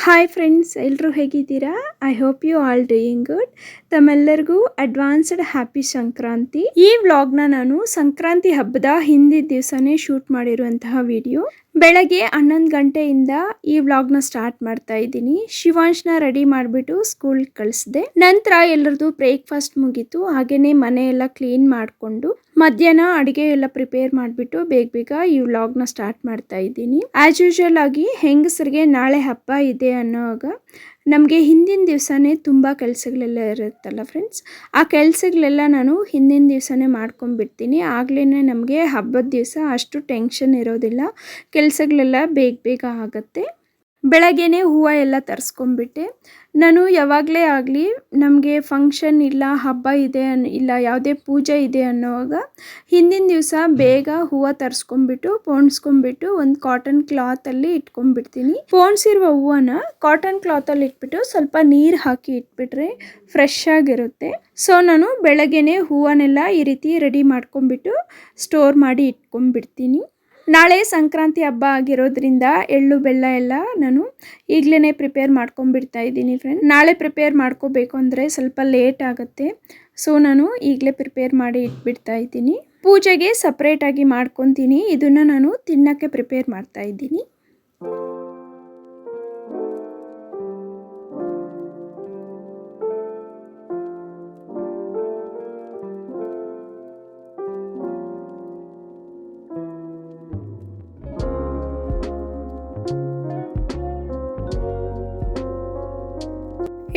Hi friends, ಎಲ್ಲರೂ ಹೇಗಿದ್ದೀರಾ? I hope you all doing good. ತಮ್ಮೆಲ್ಲರಿಗೂ ಅಡ್ವಾನ್ಸ್ಡ್ ಹ್ಯಾಪಿ ಸಂಕ್ರಾಂತಿ. ಈ ವ್ಲಾಗ್ನ ನಾನು ಸಂಕ್ರಾಂತಿ ಹಬ್ಬದ ಹಿಂದಿನ ದಿವಸನೇ ಶೂಟ್ ಮಾಡಿರುವಂತಹ ವಿಡಿಯೋ. ಬೆಳಗ್ಗೆ 11 ಗಂಟೆಯಿಂದ ಈ ವ್ಲಾಗ್ನ ಸ್ಟಾರ್ಟ್ ಮಾಡ್ತಾ ಇದ್ದೀನಿ. ಶಿವಾಂಶ್ನ ರೆಡಿ ಮಾಡಿಬಿಟ್ಟು ಸ್ಕೂಲ್ ಕಳಿಸಿದೆ. ನಂತರ ಎಲ್ಲರದು ಬ್ರೇಕ್ಫಾಸ್ಟ್ ಮುಗೀತು. ಹಾಗೇನೆ ಮನೆ ಎಲ್ಲ ಕ್ಲೀನ್ ಮಾಡಿಕೊಂಡು ಮಧ್ಯಾಹ್ನ ಅಡುಗೆ ಎಲ್ಲ ಪ್ರಿಪೇರ್ ಮಾಡಿಬಿಟ್ಟು ಬೇಗ ಈ ವ್ಲಾಗ್ನ ಸ್ಟಾರ್ಟ್ ಮಾಡ್ತಾ ಇದ್ದೀನಿ. ಆಸ್ ಯೂಶುವಲ್ ಆಗಿ ಹೆಂಗಸರಿಗೆ ನಾಳೆ ಹಬ್ಬ ಇದೆ ಅನ್ನೋವಾಗ ನಮಗೆ ಹಿಂದಿನ ದಿವಸನೇ ತುಂಬ ಕೆಲಸಗಳೆಲ್ಲ ಇರುತ್ತಲ್ಲ ಫ್ರೆಂಡ್ಸ್. ಆ ಕೆಲಸಗಳೆಲ್ಲ ನಾನು ಹಿಂದಿನ ದಿವಸನೇ ಮಾಡ್ಕೊಂಡ್ಬಿಡ್ತೀನಿ. ಆಗಲೇ ನಮಗೆ ಹಬ್ಬದ ದಿವಸ ಅಷ್ಟು ಟೆನ್ಷನ್ ಇರೋದಿಲ್ಲ. ಕೆಲಸಗಳೆಲ್ಲ ಬೇಗ ಆಗುತ್ತೆ. ಬೆಳಗ್ಗೆನೇ ಹೂವು ಎಲ್ಲ ತರಿಸ್ಕೊಂಡ್ಬಿಟ್ಟೆ. ನಾನು ಯಾವಾಗಲೇ ಆಗಲಿ ನಮಗೆ ಫಂಕ್ಷನ್ ಇಲ್ಲ, ಹಬ್ಬ ಇದೆ ಇಲ್ಲ ಯಾವುದೇ ಪೂಜೆ ಇದೆ ಅನ್ನೋವಾಗ ಹಿಂದಿನ ದಿವಸ ಬೇಗ ಹೂವು ತರಿಸ್ಕೊಂಡ್ಬಿಟ್ಟು ಪೋಣಿಸ್ಕೊಂಡ್ಬಿಟ್ಟು ಒಂದು ಕಾಟನ್ ಕ್ಲಾತಲ್ಲಿ ಇಟ್ಕೊಂಡ್ಬಿಡ್ತೀನಿ. ಪೋಣಿಸಿರುವ ಹೂವನ್ನ ಕಾಟನ್ ಕ್ಲಾತಲ್ಲಿ ಇಟ್ಬಿಟ್ಟು ಸ್ವಲ್ಪ ನೀರು ಹಾಕಿ ಇಟ್ಬಿಟ್ರೆ ಫ್ರೆಶ್ ಆಗಿರುತ್ತೆ. ಸೊ ನಾನು ಬೆಳಗ್ಗೆನೇ ಹೂವನ್ನೆಲ್ಲ ಈ ರೀತಿ ರೆಡಿ ಮಾಡ್ಕೊಂಡ್ಬಿಟ್ಟು ಸ್ಟೋರ್ ಮಾಡಿ ಇಟ್ಕೊಂಡ್ಬಿಡ್ತೀನಿ. ನಾಳೆ ಸಂಕ್ರಾಂತಿ ಹಬ್ಬ ಆಗಿರೋದ್ರಿಂದ ಎಳ್ಳು ಬೆಲ್ಲ ಎಲ್ಲ ನಾನು ಈಗಲೇ ಪ್ರಿಪೇರ್ ಮಾಡ್ಕೊಂಡ್ಬಿಡ್ತಾ ಇದ್ದೀನಿ ಫ್ರೆಂಡ್. ನಾಳೆ ಪ್ರಿಪೇರ್ ಮಾಡ್ಕೋಬೇಕು ಅಂದರೆ ಸ್ವಲ್ಪ ಲೇಟ್ ಆಗುತ್ತೆ. ಸೊ ನಾನು ಈಗಲೇ ಪ್ರಿಪೇರ್ ಮಾಡಿ ಇಟ್ಬಿಡ್ತಾ ಇದ್ದೀನಿ. ಪೂಜೆಗೆ ಸಪ್ರೇಟಾಗಿ ಮಾಡ್ಕೊತೀನಿ. ಇದನ್ನು ನಾನು ತಿನ್ನೋಕ್ಕೆ ಪ್ರಿಪೇರ್ ಮಾಡ್ತಾ ಇದ್ದೀನಿ.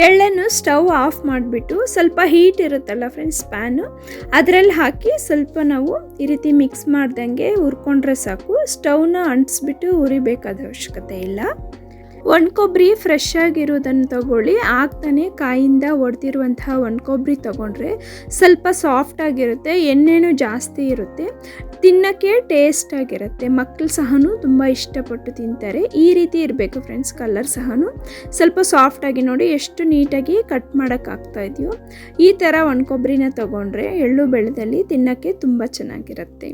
ಎಳ್ಳನ್ನು ಸ್ಟವ್ ಆಫ್ ಮಾಡಿಬಿಟ್ಟು ಸ್ವಲ್ಪ ಹೀಟ್ ಇರುತ್ತಲ್ಲ ಫ್ರೆಂಡ್ಸ್, ಪ್ಯಾನು ಅದರಲ್ಲಿ ಹಾಕಿ ಸ್ವಲ್ಪ ನಾವು ಈ ರೀತಿ ಮಿಕ್ಸ್ ಮಾಡ್ದಂಗೆ ಹುರ್ಕೊಂಡ್ರೆ ಸಾಕು. ಸ್ಟವ್ನ ಅಂಟಿಸ್ಬಿಟ್ಟು ಹುರಿಬೇಕಾದ ಅವಶ್ಯಕತೆ ಇಲ್ಲ. ಒಣಕೊಬ್ಬರಿ ಫ್ರೆಶ್ ಆಗಿರೋದನ್ನು ತಗೊಳ್ಳಿ. ಆಗ್ತಾನೆ ಕಾಯಿಂದ ಒಡೆದಿರುವಂತಹ ಒಣಕೊಬ್ಬರಿ ತಗೊಂಡ್ರೆ ಸ್ವಲ್ಪ ಸಾಫ್ಟ್ ಆಗಿರುತ್ತೆ, ಎಣ್ಣೆನೂ ಜಾಸ್ತಿ ಇರುತ್ತೆ, ತಿನ್ನೋಕ್ಕೆ ಟೇಸ್ಟ್ ಆಗಿರುತ್ತೆ. ಮಕ್ಕಳು ಸಹನೂ ತುಂಬ ಇಷ್ಟಪಟ್ಟು ತಿಂತಾರೆ. ಈ ರೀತಿ ಇರಬೇಕು ಫ್ರೆಂಡ್ಸ್. ಕಲರ್ ಸಹನೂ ಸ್ವಲ್ಪ ಸಾಫ್ಟಾಗಿ ನೋಡಿ ಎಷ್ಟು ನೀಟಾಗಿ ಕಟ್ ಮಾಡೋಕ್ಕಾಗ್ತಾ ಇದೆಯೋ. ಈ ಥರ ಒಣಕೊಬ್ಬರಿನ ತಗೊಂಡ್ರೆ ಎಳ್ಳು ಬೆಳೆದಲ್ಲಿ ತಿನ್ನೋಕ್ಕೆ ತುಂಬ ಚೆನ್ನಾಗಿರುತ್ತೆ.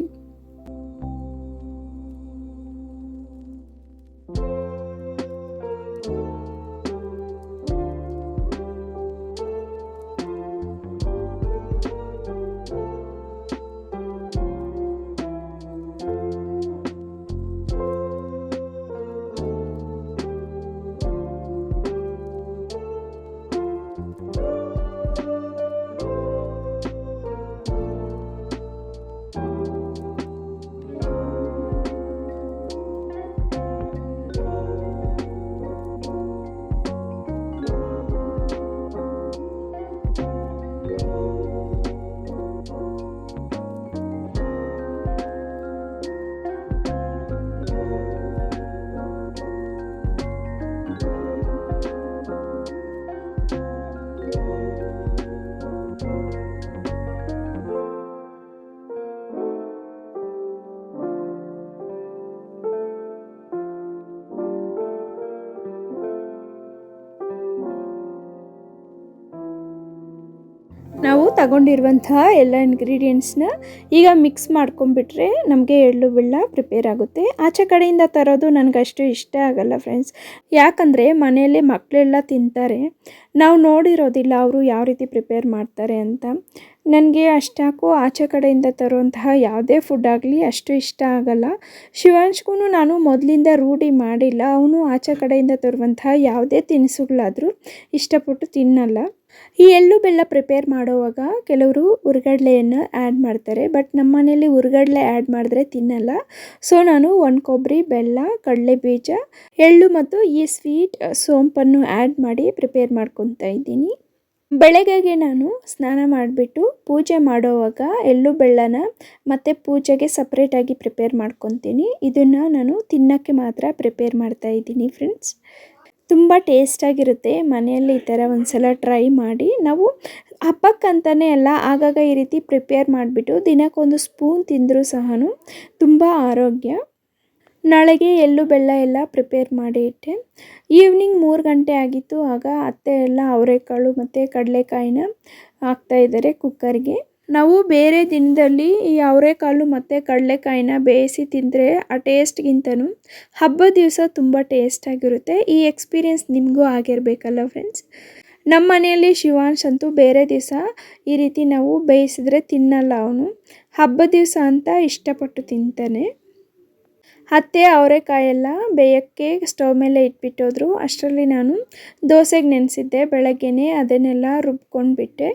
ನಾವು ತಗೊಂಡಿರುವಂತಹ ಎಲ್ಲ ಇಂಗ್ರೀಡಿಯೆಂಟ್ಸ್ನ ಈಗ ಮಿಕ್ಸ್ ಮಾಡ್ಕೊಂಡ್ಬಿಟ್ರೆ ನಮಗೆ ಎಳ್ಳು ಬೆಲ್ಲ ಪ್ರಿಪೇರ್ ಆಗುತ್ತೆ. ಆಚೆ ಕಡೆಯಿಂದ ತರೋದು ನನಗಷ್ಟು ಇಷ್ಟ ಆಗಲ್ಲ ಫ್ರೆಂಡ್ಸ್. ಯಾಕಂದರೆ ಮನೆಯಲ್ಲೇ ಮಕ್ಕಳೆಲ್ಲ ತಿಂತಾರೆ, ನಾವು ನೋಡಿರೋದಿಲ್ಲ ಅವರು ಯಾವ ರೀತಿ ಪ್ರಿಪೇರ್ ಮಾಡ್ತಾರೆ ಅಂತ. ನನಗೆ ಅಷ್ಟಾಕು ಆಚೆ ಕಡೆಯಿಂದ ತರುವಂತಹ ಯಾವುದೇ ಫುಡ್ ಆಗಲಿ ಅಷ್ಟು ಇಷ್ಟ ಆಗಲ್ಲ. ಶಿವಾಂಶ್ಗೂ ನಾನು ಮೊದಲಿಂದ ರೂಢಿ ಮಾಡಿಲ್ಲ. ಅವನು ಆಚೆ ಕಡೆಯಿಂದ ತರುವಂತಹ ಯಾವುದೇ ತಿನಿಸುಗಳಾದರೂ ಇಷ್ಟಪಟ್ಟು ತಿನ್ನಲ್ಲ. ಈ ಎಳ್ಳು ಬೆಲ್ಲ ಪ್ರಿಪೇರ್ ಮಾಡುವಾಗ ಕೆಲವರು ಹುರ್ಗಡ್ಲೆಯನ್ನು ಆ್ಯಡ್ ಮಾಡ್ತಾರೆ, ಬಟ್ ನಮ್ಮ ಮನೇಲಿ ಹುರ್ಗಡ್ಲೆ ಆ್ಯಡ್ ಮಾಡಿದ್ರೆ ತಿನ್ನಲ್ಲ. ಸೊ ನಾನು ಒಣಕೊಬ್ಬರಿ, ಬೆಲ್ಲ, ಕಡಲೆ ಬೀಜ, ಎಳ್ಳು ಮತ್ತು ಈ ಸ್ವೀಟ್ ಸೋಂಪನ್ನು ಆ್ಯಡ್ ಮಾಡಿ ಪ್ರಿಪೇರ್ ಮಾಡ್ಕೊತಾ ಇದ್ದೀನಿ. ಬೆಳಗ್ಗೆಗೆ ನಾನು ಸ್ನಾನ ಮಾಡಿಬಿಟ್ಟು ಪೂಜೆ ಮಾಡೋವಾಗ ಎಳ್ಳು ಬೆಲ್ಲನ ಮತ್ತು ಪೂಜೆಗೆ ಸಪ್ರೇಟಾಗಿ ಪ್ರಿಪೇರ್ ಮಾಡ್ಕೊತೀನಿ. ಇದನ್ನು ನಾನು ತಿನ್ನೋಕ್ಕೆ ಮಾತ್ರ ಪ್ರಿಪೇರ್ ಮಾಡ್ತಾ ಇದ್ದೀನಿ ಫ್ರೆಂಡ್ಸ್. ತುಂಬ ಟೇಸ್ಟಾಗಿರುತ್ತೆ. ಮನೆಯಲ್ಲಿ ಈ ಥರ ಒಂದ್ಸಲ ಟ್ರೈ ಮಾಡಿ. ನಾವು ಹಬ್ಬಕ್ಕಂತಲೇ ಅಲ್ಲ, ಆಗಾಗ ಈ ರೀತಿ ಪ್ರಿಪೇರ್ ಮಾಡಿಬಿಟ್ಟು ದಿನಕ್ಕೊಂದು ಸ್ಪೂನ್ ತಿಂದರೂ ಸಹ ತುಂಬ ಆರೋಗ್ಯ. ನಾಳೆಗೆ ಎಳ್ಳು ಬೆಲ್ಲ ಎಲ್ಲ ಪ್ರಿಪೇರ್ ಮಾಡಿ ಇಟ್ಟೆ. ಈವ್ನಿಂಗ್ 3 ಗಂಟೆ ಆಗಿತ್ತು. ಆಗ ಅತ್ತೆ ಎಲ್ಲ ಅವರೆಕಾಳು ಮತ್ತು ಕಡಲೆಕಾಯಿನ ಹಾಕ್ತಾಯಿದ್ದಾರೆ ಕುಕ್ಕರ್ಗೆ. ನಾವು ಬೇರೆ ದಿನದಲ್ಲಿ ಈ ಅವರೆಕಾಳು ಮತ್ತು ಕಡಲೆಕಾಯಿನ ಬೇಯಿಸಿ ತಿಂದರೆ ಆ ಟೇಸ್ಟ್ಗಿಂತನೂ ಹಬ್ಬದ ದಿವಸ ತುಂಬ ಟೇಸ್ಟಾಗಿರುತ್ತೆ. ಈ ಎಕ್ಸ್ಪೀರಿಯೆನ್ಸ್ ನಿಮಗೂ ಆಗಿರಬೇಕಲ್ಲ ಫ್ರೆಂಡ್ಸ್. ನಮ್ಮ ಮನೆಯಲ್ಲಿ ಶಿವಾಂಶ್ ಅಂತೂ ಬೇರೆ ದಿವಸ ಈ ರೀತಿ ನಾವು ಬೇಯಿಸಿದ್ರೆ ತಿನ್ನಲ್ಲ. ಅವನು ಹಬ್ಬದ ದಿವಸ ಅಂತ ಇಷ್ಟಪಟ್ಟು ತಿಂತಾನೆ. ಅತ್ತೆ ಅವರೆಕಾಯೆಲ್ಲ ಬೇಯೋಕ್ಕೆ ಸ್ಟವ್ ಮೇಲೆ ಇಟ್ಬಿಟ್ಟೋದ್ರು. ಅಷ್ಟರಲ್ಲಿ ನಾನು ದೋಸೆಗೆ ನೆನೆಸಿದ್ದೆ ಬೆಳಗ್ಗೆನೇ, ಅದನ್ನೆಲ್ಲ ರುಬ್ಕೊಂಡ್ಬಿಟ್ಟೆ.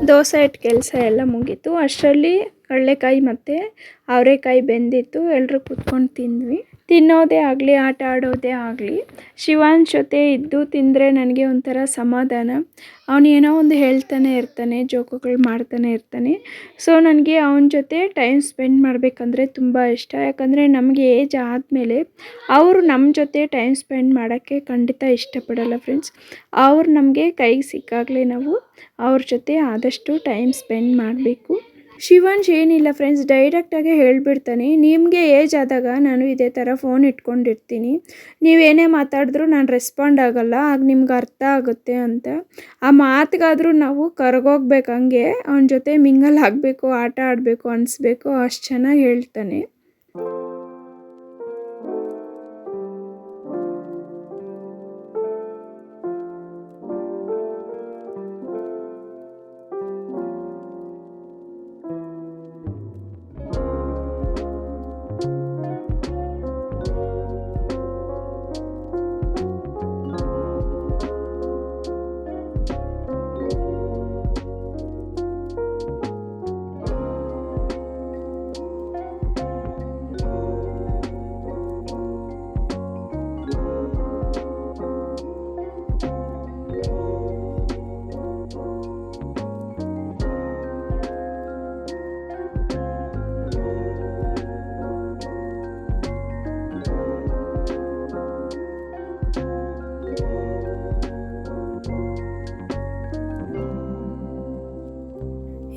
ದೋಸೆ ಇಟ್ಟು ಕೆಲಸ ಎಲ್ಲ ಮುಗೀತು. ಅಷ್ಟರಲ್ಲಿ ಕಡಲೆಕಾಯಿ ಮತ್ತು ಅವರೆಕಾಯಿ ಬೆಂದಿತ್ತು. ಎಲ್ಲರೂ ಕೂತ್ಕೊಂಡು ತಿಂದ್ವಿ. ತಿನ್ನೋದೇ ಆಗಲಿ, ಆಟ ಆಡೋದೇ ಆಗಲಿ, ಶಿವಾಂಶ್ ಜೊತೆ ಇದ್ದು ತಿಂದರೆ ನನಗೆ ಒಂಥರ ಸಮಾಧಾನ. ಅವನು ಏನೋ ಒಂದು ಹೇಳ್ತಾನೆ ಇರ್ತಾನೆ, ಜೋಕುಗಳು ಮಾಡ್ತಾನೆ ಇರ್ತಾನೆ. ಸೊ ನನಗೆ ಅವನ ಜೊತೆ ಟೈಮ್ ಸ್ಪೆಂಡ್ ಮಾಡಬೇಕಂದ್ರೆ ತುಂಬ ಇಷ್ಟ. ಯಾಕಂದರೆ ನಮಗೆ ಏಜ್ ಆದಮೇಲೆ ಅವರು ನಮ್ಮ ಜೊತೆ ಟೈಮ್ ಸ್ಪೆಂಡ್ ಮಾಡೋಕ್ಕೆ ಖಂಡಿತ ಇಷ್ಟಪಡಲ್ಲ ಫ್ರೆಂಡ್ಸ್. ಅವ್ರು ನಮಗೆ ಕೈಗೆ ಸಿಕ್ಕಾಗಲೇ ನಾವು ಅವ್ರ ಜೊತೆ ಆದಷ್ಟು ಟೈಮ್ ಸ್ಪೆಂಡ್ ಮಾಡಬೇಕು. ಶಿವಾಂಶ್ ಏನಿಲ್ಲ ಫ್ರೆಂಡ್ಸ್, ಡೈರೆಕ್ಟಾಗೆ ಹೇಳಿಬಿಡ್ತಾನೆ, ನಿಮಗೆ ಏಜ್ ಆದಾಗ ನಾನು ಇದೇ ಥರ ಫೋನ್ ಇಟ್ಕೊಂಡಿರ್ತೀನಿ, ನೀವೇನೇ ಮಾತಾಡಿದ್ರೂ ನಾನು ರೆಸ್ಪಾಂಡ್ ಆಗೋಲ್ಲ, ಆಗ ನಿಮ್ಗೆ ಅರ್ಥ ಆಗುತ್ತೆ ಅಂತ. ಆ ಮಾತಿಗಾದರೂ ನಾವು ಕರಗೋಗ್ಬೇಕು, ಹಂಗೆ ಅವನ ಜೊತೆ ಮಿಂಗಲ್ ಆಗಬೇಕು, ಆಟ ಆಡಬೇಕು ಅನಿಸ್ಬೇಕು, ಅಷ್ಟು ಚೆನ್ನಾಗಿ ಹೇಳ್ತಾನೆ.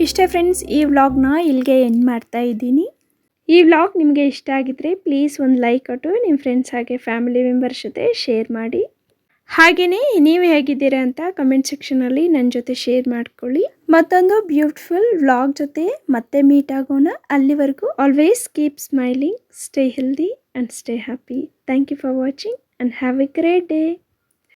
ಇಷ್ಟೇ ಫ್ರೆಂಡ್ಸ್, ಈ ವ್ಲಾಗ್ನ ಇಲ್ಲಿಗೆ ಎಂಡ್ ಮಾಡ್ತಾ ಇದ್ದೀನಿ. ಈ ವ್ಲಾಗ್ ನಿಮಗೆ ಇಷ್ಟ ಆಗಿದ್ರೆ ಪ್ಲೀಸ್ ಒಂದು ಲೈಕ್ ಕೊಟ್ಟು ನಿಮ್ಮ ಫ್ರೆಂಡ್ಸ್ ಹಾಗೆ ಫ್ಯಾಮಿಲಿ ಮೆಂಬರ್ಸ್ ಜೊತೆ ಶೇರ್ ಮಾಡಿ. ಹಾಗೆಯೇ ನೀವು ಹೇಗಿದ್ದೀರಾ ಅಂತ ಕಮೆಂಟ್ ಸೆಕ್ಷನಲ್ಲಿ ನನ್ನ ಜೊತೆ ಶೇರ್ ಮಾಡ್ಕೊಳ್ಳಿ. ಮತ್ತೊಂದು ಬ್ಯೂಟಿಫುಲ್ ವ್ಲಾಗ್ ಜೊತೆ ಮತ್ತೆ ಮೀಟ್ ಆಗೋಣ. ಅಲ್ಲಿವರೆಗೂ always keep smiling, stay healthy and stay happy. Thank you for watching and have a great day.